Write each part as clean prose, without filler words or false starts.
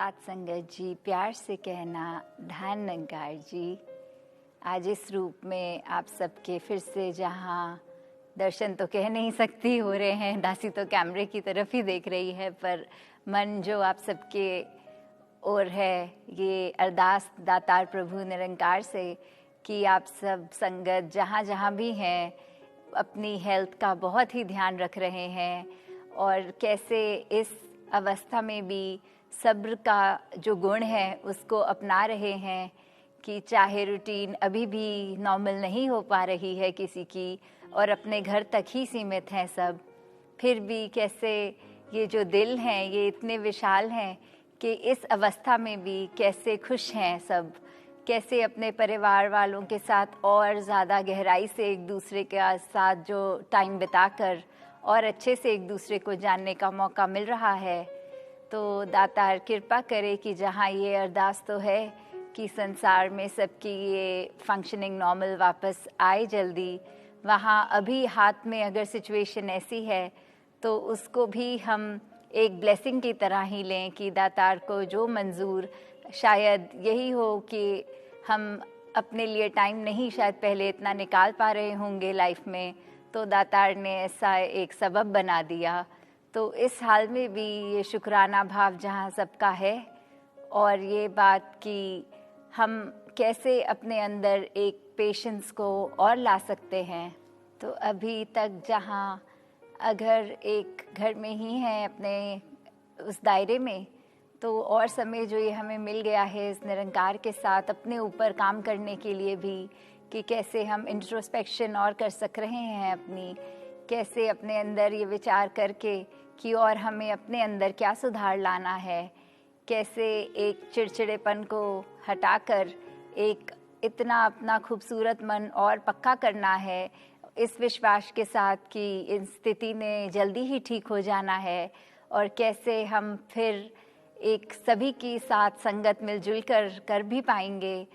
साथ संगत जी, प्यार से कहना धन निरंकार जी। आज इस रूप में आप सबके फिर से जहाँ दर्शन तो कह नहीं सकती हो रहे हैं, दासी तो कैमरे की तरफ ही देख रही है, पर मन जो आप सबके ओर है, ये अरदास दातार प्रभु निरंकार से कि आप सब संगत जहाँ जहाँ भी हैं अपनी हेल्थ का बहुत ही ध्यान रख रहे हैं और कैसे इस अवस्था में भी सब्र का जो गुण है उसको अपना रहे हैं कि चाहे रूटीन अभी भी नॉर्मल नहीं हो पा रही है किसी की और अपने घर तक ही सीमित हैं सब, फिर भी कैसे ये जो दिल हैं ये इतने विशाल हैं कि इस अवस्था में भी कैसे खुश हैं सब, कैसे अपने परिवार वालों के साथ और ज़्यादा गहराई से एक दूसरे के साथ जो टाइम बिताकर और अच्छे से एक दूसरे को जानने का मौका मिल रहा है। तो दातार कृपा करे कि जहाँ ये अरदास तो है कि संसार में सबकी ये फंक्शनिंग नॉर्मल वापस आए जल्दी, वहाँ अभी हाथ में अगर सिचुएशन ऐसी है तो उसको भी हम एक ब्लेसिंग की तरह ही लें कि दातार को जो मंजूर, शायद यही हो कि हम अपने लिए टाइम नहीं शायद पहले इतना निकाल पा रहे होंगे लाइफ में, तो दातार ने ऐसा एक सबब बना दिया। तो इस हाल में भी ये शुक्राना भाव जहाँ सबका है और ये बात कि हम कैसे अपने अंदर एक पेशेंस को और ला सकते हैं। तो अभी तक जहाँ अगर एक घर में ही हैं अपने उस दायरे में, तो और समय जो ये हमें मिल गया है इस निरंकार के साथ अपने ऊपर काम करने के लिए भी कि कैसे हम इंट्रोस्पेक्शन और कर सक रहे हैं अपनी, कैसे अपने अंदर ये विचार करके कि और हमें अपने अंदर क्या सुधार लाना है, कैसे एक चिड़चिड़ेपन को हटाकर एक इतना अपना खूबसूरत मन और पक्का करना है इस विश्वास के साथ कि इन स्थिति ने जल्दी ही ठीक हो जाना है, और कैसे हम फिर एक सभी की साथ संगत मिलजुल कर भी पाएंगे।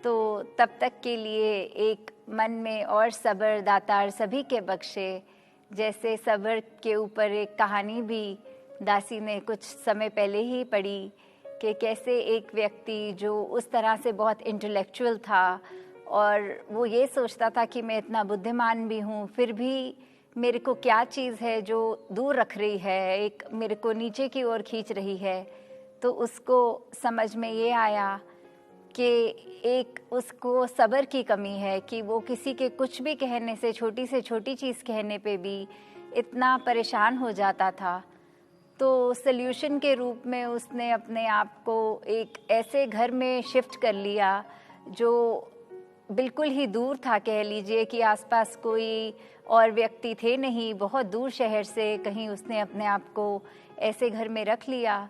तो तब तक के लिए एक मन में और सब्र दातार सभी के बख्शे। जैसे सब्र के ऊपर एक कहानी भी दासी ने कुछ समय पहले ही पढ़ी कि कैसे एक व्यक्ति जो उस तरह से बहुत इंटेलेक्चुअल था और वो ये सोचता था कि मैं इतना बुद्धिमान भी हूँ, फिर भी मेरे को क्या चीज़ है जो दूर रख रही है, एक मेरे को नीचे की ओर खींच रही है। तो उसको समझ में ये आया कि एक उसको सब्र की कमी है कि वो किसी के कुछ भी कहने से छोटी चीज़ कहने पे भी इतना परेशान हो जाता था। तो सल्यूशन के रूप में उसने अपने आप को एक ऐसे घर में शिफ्ट कर लिया जो बिल्कुल ही दूर था, कह लीजिए कि आसपास कोई और व्यक्ति थे नहीं, बहुत दूर शहर से कहीं उसने अपने आप को ऐसे घर में रख लिया।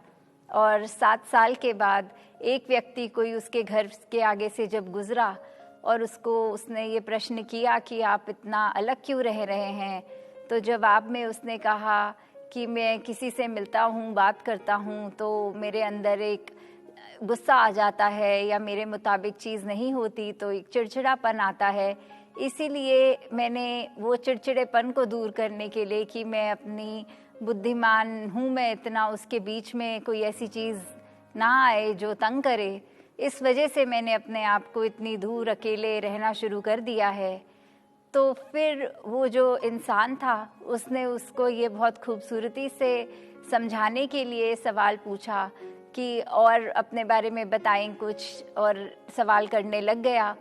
और 7 साल के बाद एक व्यक्ति कोई उसके घर के आगे से जब गुजरा और उसने ये प्रश्न किया कि आप इतना अलग क्यों रह रहे हैं, तो जवाब में उसने कहा कि मैं किसी से मिलता हूँ, बात करता हूँ तो मेरे अंदर एक गुस्सा आ जाता है या मेरे मुताबिक चीज़ नहीं होती तो एक चिड़चिड़ापन आता है, इसीलिए मैंने वो चिड़चिड़ेपन को दूर करने के लिए कि मैं अपनी बुद्धिमान हूँ, मैं इतना उसके बीच में कोई ऐसी चीज़ ना आए जो तंग करे, इस वजह से मैंने अपने आप को इतनी दूर अकेले रहना शुरू कर दिया है। तो फिर वो जो इंसान था उसने उसको ये बहुत खूबसूरती से समझाने के लिए सवाल पूछा कि और अपने बारे में बताएं कुछ, और सवाल करने लग गया।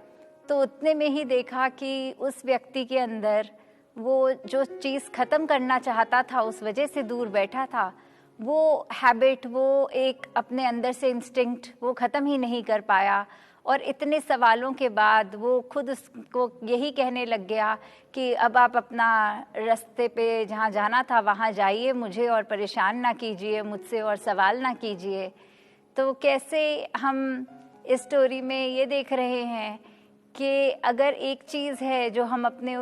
तो उतने में ही देखा कि उस व्यक्ति के अंदर वो जो चीज़ ख़त्म करना चाहता था, उस वजह से दूर बैठा था, वो हैबिट, वो एक अपने अंदर से इंस्टिंक्ट वो ख़त्म ही नहीं कर पाया। और इतने सवालों के बाद वो खुद उसको यही कहने लग गया कि अब आप अपना रास्ते पे जहाँ जाना था वहाँ जाइए, मुझे और परेशान ना कीजिए, मुझसे और सवाल ना कीजिए। तो कैसे हम इस स्टोरी में ये देख रहे हैं कि अगर एक चीज़ है जो हम अपने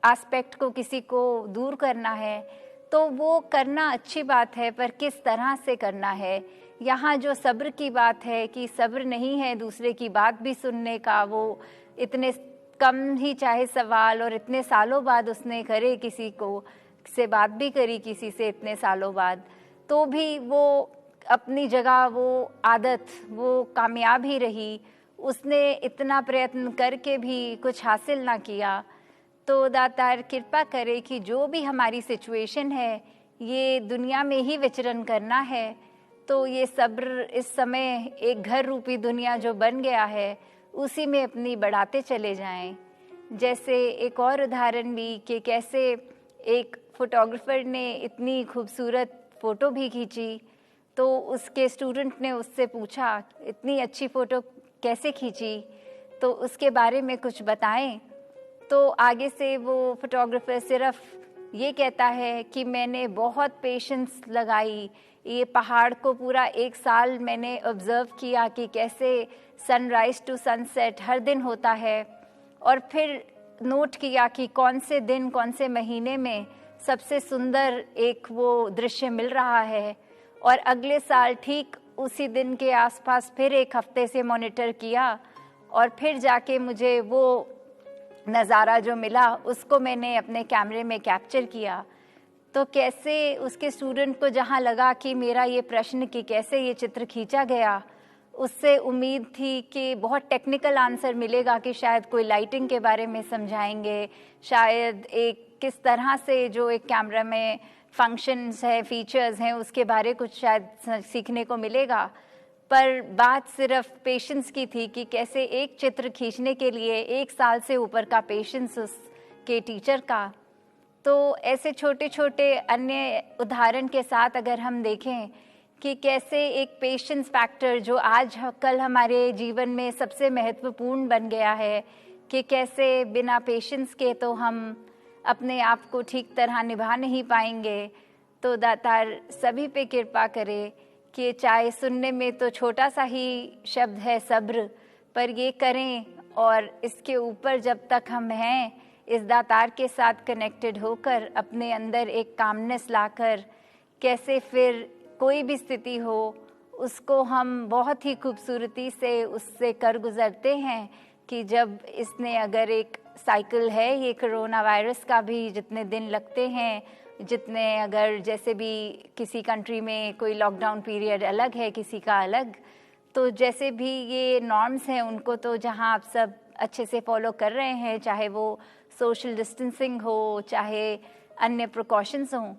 एस्पेक्ट को किसी को दूर करना है तो वो करना अच्छी बात है, पर किस तरह से करना है। यहाँ जो सब्र की बात है कि सब्र नहीं है दूसरे की बात भी सुनने का, वो इतने कम ही चाहे सवाल और इतने सालों बाद उसने करे किसी को से बात भी करी किसी से इतने सालों बाद, तो भी वो अपनी जगह वो आदत वो कामयाब ही रही, उसने इतना प्रयत्न करके भी कुछ हासिल ना किया। तो दातार कृपा करे कि जो भी हमारी सिचुएशन है, ये दुनिया में ही विचरण करना है, तो ये सब्र इस समय एक घर रूपी दुनिया जो बन गया है उसी में अपनी बढ़ाते चले जाएं। जैसे एक और उदाहरण भी कि कैसे एक फोटोग्राफर ने इतनी खूबसूरत फ़ोटो भी खींची, तो उसके स्टूडेंट ने उससे पूछा इतनी अच्छी फ़ोटो कैसे खींची, तो उसके बारे में कुछ बताएं। तो आगे से वो फोटोग्राफर सिर्फ ये कहता है कि मैंने बहुत पेशेंस लगाई, ये पहाड़ को पूरा 1 साल मैंने ऑब्ज़र्व किया कि कैसे सनराइज़ टू सनसेट हर दिन होता है, और फिर नोट किया कि कौन से दिन कौन से महीने में सबसे सुंदर एक वो दृश्य मिल रहा है, और अगले साल ठीक उसी दिन के आसपास फिर 1 हफ्ते से मॉनिटर किया, और फिर जाके मुझे वो नज़ारा जो मिला उसको मैंने अपने कैमरे में कैप्चर किया। तो कैसे उसके स्टूडेंट को जहाँ लगा कि मेरा ये प्रश्न कि कैसे ये चित्र खींचा गया, उससे उम्मीद थी कि बहुत टेक्निकल आंसर मिलेगा, कि शायद कोई लाइटिंग के बारे में समझाएंगे, शायद एक किस तरह से जो एक कैमरा में फंक्शंस है, फीचर्स हैं, उसके बारे कुछ शायद सीखने को मिलेगा। पर बात सिर्फ पेशेंस की थी कि कैसे एक चित्र खींचने के लिए 1 साल से ऊपर का पेशेंस उसके टीचर का। तो ऐसे छोटे छोटे अन्य उदाहरण के साथ अगर हम देखें कि कैसे एक पेशेंस फैक्टर जो आज कल हमारे जीवन में सबसे महत्वपूर्ण बन गया है, कि कैसे बिना पेशेंस के तो हम अपने आप को ठीक तरह निभा नहीं पाएंगे। तो दातार सभी पे कृपा करे कि चाहे सुनने में तो छोटा सा ही शब्द है सब्र, पर ये करें, और इसके ऊपर जब तक हम हैं इस दातार के साथ कनेक्टेड होकर अपने अंदर एक कामनेस लाकर, कैसे फिर कोई भी स्थिति हो उसको हम बहुत ही खूबसूरती से उससे कर गुजरते हैं। कि जब इसने अगर एक साइकिल है ये कोरोना वायरस का भी, जितने दिन लगते हैं, जितने अगर जैसे भी किसी कंट्री में कोई लॉकडाउन पीरियड अलग है, किसी का अलग, तो जैसे भी ये नॉर्म्स हैं उनको तो जहाँ आप सब अच्छे से फॉलो कर रहे हैं, चाहे वो सोशल डिस्टेंसिंग हो, चाहे अन्य प्रिकॉशंस हों,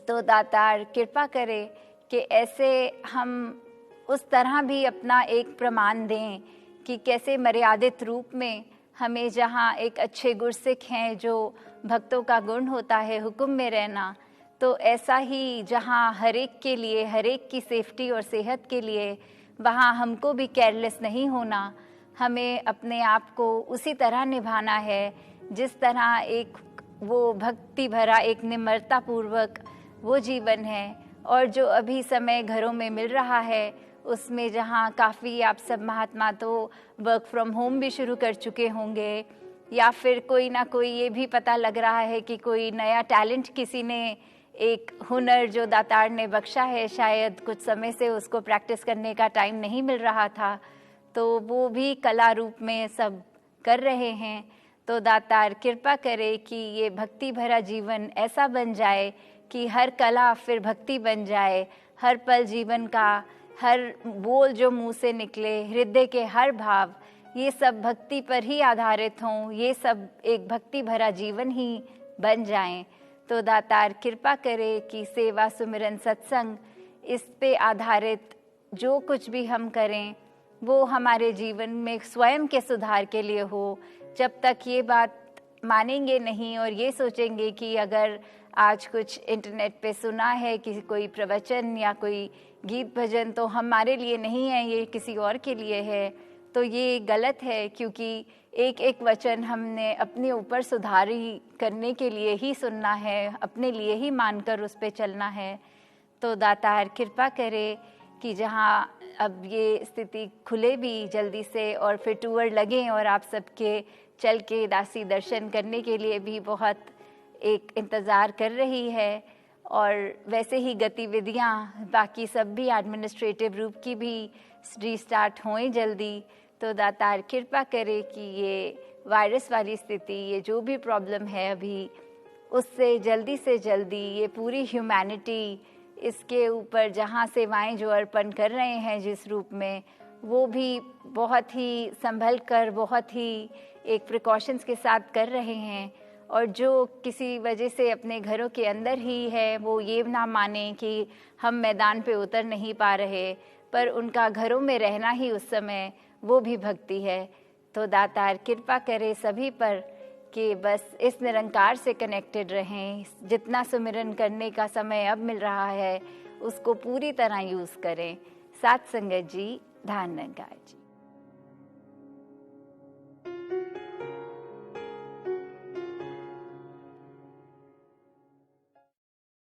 तो दातार कृपा करे कि ऐसे हम उस तरह भी अपना एक प्रमाण दें कि कैसे मर्यादित रूप में हमें जहाँ एक अच्छे गुरसिख हैं जो भक्तों का गुण होता है हुक्म में रहना, तो ऐसा ही जहाँ हर एक के लिए, हर एक की सेफ्टी और सेहत के लिए, वहाँ हमको भी केयरलेस नहीं होना, हमें अपने आप को उसी तरह निभाना है जिस तरह एक वो भक्ति भरा एक निम्रता पूर्वक वो जीवन है। और जो अभी समय घरों में मिल रहा है उसमें जहाँ काफ़ी आप सब महात्मा तो वर्क फ्रॉम होम भी शुरू कर चुके होंगे, या फिर कोई ना कोई ये भी पता लग रहा है कि कोई नया टैलेंट किसी ने, एक हुनर जो दातार ने बख्शा है, शायद कुछ समय से उसको प्रैक्टिस करने का टाइम नहीं मिल रहा था, तो वो भी कला रूप में सब कर रहे हैं। तो दातार कृपा करे कि ये भक्ति भरा जीवन ऐसा बन जाए कि हर कला फिर भक्ति बन जाए, हर पल जीवन का हर बोल जो मुंह से निकले, हृदय के हर भाव, ये सब भक्ति पर ही आधारित हों, ये सब एक भक्ति भरा जीवन ही बन जाएं। तो दातार कृपा करे कि सेवा सुमिरन सत्संग इस पे आधारित जो कुछ भी हम करें वो हमारे जीवन में स्वयं के सुधार के लिए हो। जब तक ये बात मानेंगे नहीं और ये सोचेंगे कि अगर आज कुछ इंटरनेट पे सुना है कि कोई प्रवचन या कोई गीत भजन तो हमारे लिए नहीं है, ये किसी और के लिए है, तो ये गलत है, क्योंकि एक एक वचन हमने अपने ऊपर सुधारी करने के लिए ही सुनना है, अपने लिए ही मानकर उस पे चलना है। तो दातार कृपा करे कि जहाँ अब ये स्थिति खुले भी जल्दी से और फिर टूर लगें और आप सबके चल के दासी दर्शन करने के लिए भी बहुत एक इंतज़ार कर रही है, और वैसे ही गतिविधियाँ बाकी सब भी एडमिनिस्ट्रेटिव रूप की भी रीस्टार्ट होएं जल्दी। तो दातार कृपा करे कि ये वायरस वाली स्थिति, ये जो भी प्रॉब्लम है अभी, उससे जल्दी से जल्दी ये पूरी ह्यूमैनिटी इसके ऊपर जहाँ सेवाएं जो अर्पण कर रहे हैं जिस रूप में, वो भी बहुत ही संभल कर, बहुत ही एक प्रिकॉशंस के साथ कर रहे हैं। और जो किसी वजह से अपने घरों के अंदर ही है, वो ये ना माने कि हम मैदान पे उतर नहीं पा रहे, पर उनका घरों में रहना ही उस समय वो भी भक्ति है। तो दातार कृपा करे सभी पर कि बस इस निरंकार से कनेक्टेड रहें। जितना सुमिरन करने का समय अब मिल रहा है उसको पूरी तरह यूज़ करें। साथ संगत जी, ध्यान निरंकार जी।